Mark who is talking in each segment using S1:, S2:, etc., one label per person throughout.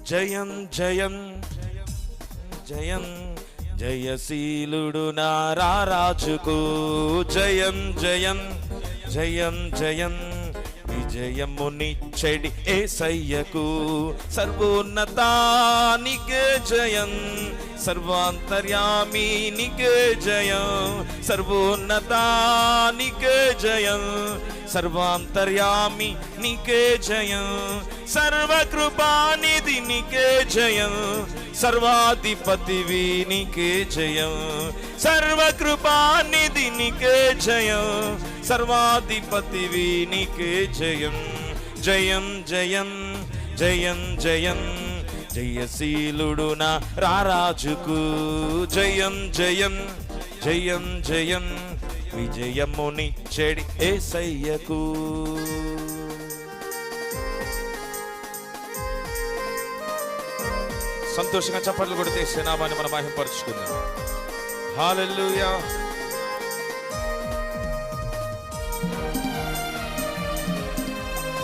S1: జయం జయం జయం జయశీలుడు నా రారాజుకు జయం జయం జయం జయం విజయమునిచ్చెడి యేసయ్యకు సర్వోన్నతానికే జయం సర్వాంతర్యామి నీకే జయం సర్వోన్నతానికే జయం సర్వాంతర్యామి నీకే జయం సర్వకృపానిధి నీకే జయం సర్వాధిపతివి నీకే జయం సర్వకృపానిధి నీకే జయం సర్వాధిపతివి నీకే జయం జయం జయం జయం జయం జయశీలుడు నా రారాజుకు జయం జయం జయం జయం విజయమునిచ్చెడి యేసయ్యకు. సంతోషంగా చప్పట్లు కొడితే నామాన్ని మనం మహిమపరుచుకుందాం. హల్లెలూయా.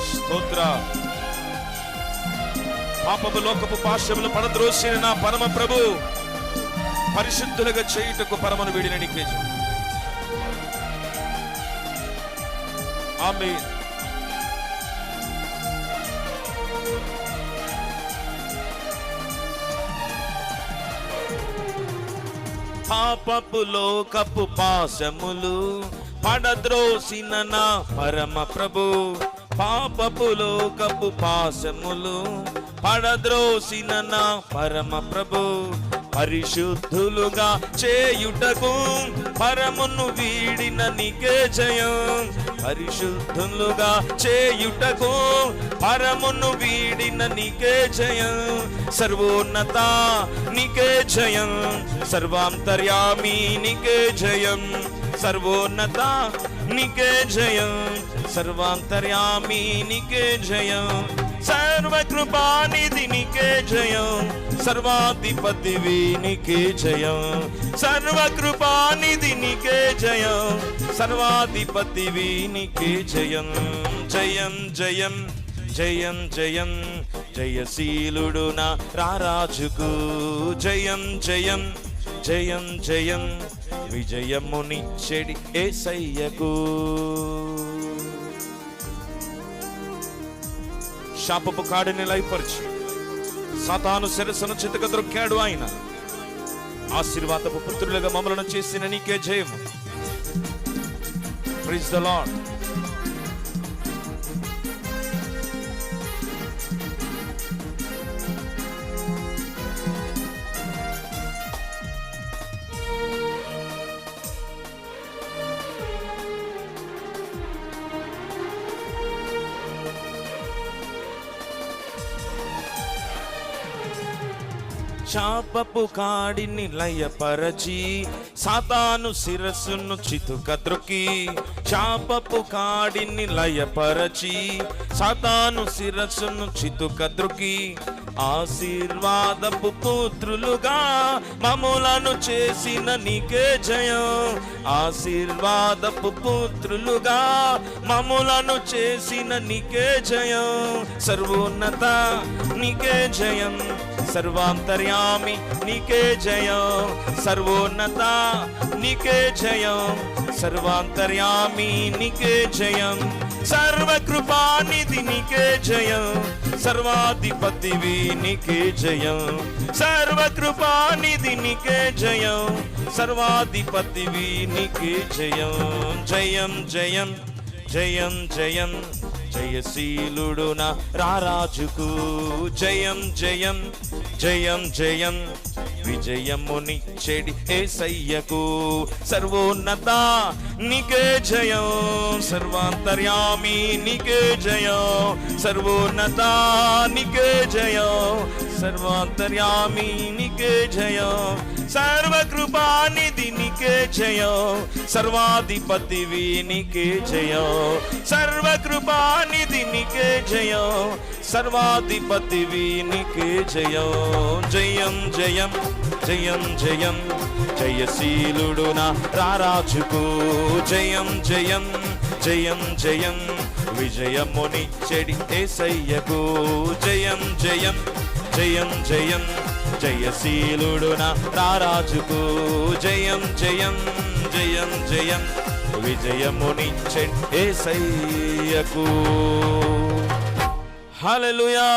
S1: స్తోత్ర. పాపపు లోకపు పాశములు పడద్రోసిన నా పరమ ప్రభు పరిశుద్ధులుగా చేయుటకు పరమను వీడిన నీకే జయం. ఆమేన్. పాపపు లోకపు పాశములు పడద్రోసిన నా పరమ ప్రభు పాపపు లోకపు పాశములు పడద్రోసిన నా పరమ ప్రభు పరిశుద్ధులుగా చేయుటకు పరమును వీడిన నీకే జయం పరిశుద్ధులుగా చేయుటకు పరమును వీడిన నీకే జయం సర్వోన్నత నీకే జయం సర్వాంతర్యామి నీకే జయం సర్వోన్నత నీకే జయం సర్వాంతర్యామి నీకే జయం సర్వకృపానిధి నీకే జయం సర్వాధిపతివి నీకే జయం సర్వకృపానిధి నీకే జయం సర్వాధిపతివి నీకే జయం జయం జయం జయం జయం జయశీలుడు నా రారాజుకు జయం జయం జయం జయం విజయమునిచ్చెడి యేసయ్యకు. శాపపు కాడిని లయపరిచి సాతాను శిరస్సును చితక ద్రొక్కాడు ఆయన. ఆశీర్వాదపు పుత్రులుగా మమ్మలను చేసిన నీకే జయము. Praise the lord. శాపపు కాడిని లయపరచి సాతాను శిరస్సును చితుక ద్రొక్కి శాపపు కాడిని లయపరచి సాతాను శిరస్సును చితుక ద్రొక్కి ఆశీర్వాదపు పుత్రులుగా మమ్ములను చేసిన నీకే జయం ఆశీర్వాదపు పుత్రులుగా మమ్ములను చేసిన నీకే జయం సర్వోన్నత నీకే జయం సర్వాంతర్యామి నీకే జయం సర్వోన్నత నీకే జయం సర్వాంతర్యామి నీకే జయం సర్వకృపానిధి నీకే జయం సర్వాధిపతివి నీకే జయం సర్వకృపానిధి నీకే జయం సర్వాధిపతివి నీకే జయం జయం జయం జయం జయం జయశీలుడు నా రారాజుకు జయం జయం జయం జయం విజయమునిచ్చెడి యేసయ్యకు సర్వోన్నత నీకే జయం సర్వాంతర్యామి నీకే జయం సర్వోన్నత నీకే జయం సర్వాంతర్యామి నీకే జయం సర్వకృపానిధి నీకే జయం సర్వాధిపతివి నీకే జయం సర్వకృపానిధి నీకే జయం సర్వాధిపతివి నీకే జయం జయం జయం జయం జయం జయశీలుడు నా రారాజుకు జయం జయం జయం జయం విజయమునిచ్చెడి యేసయ్యకు జయం జయం జయం జయం జయశీలుడు నా రారాజుకు జయం జయం జయం జయం విజయమునిచ్చే యేసయ్యకు హల్లెలూయా.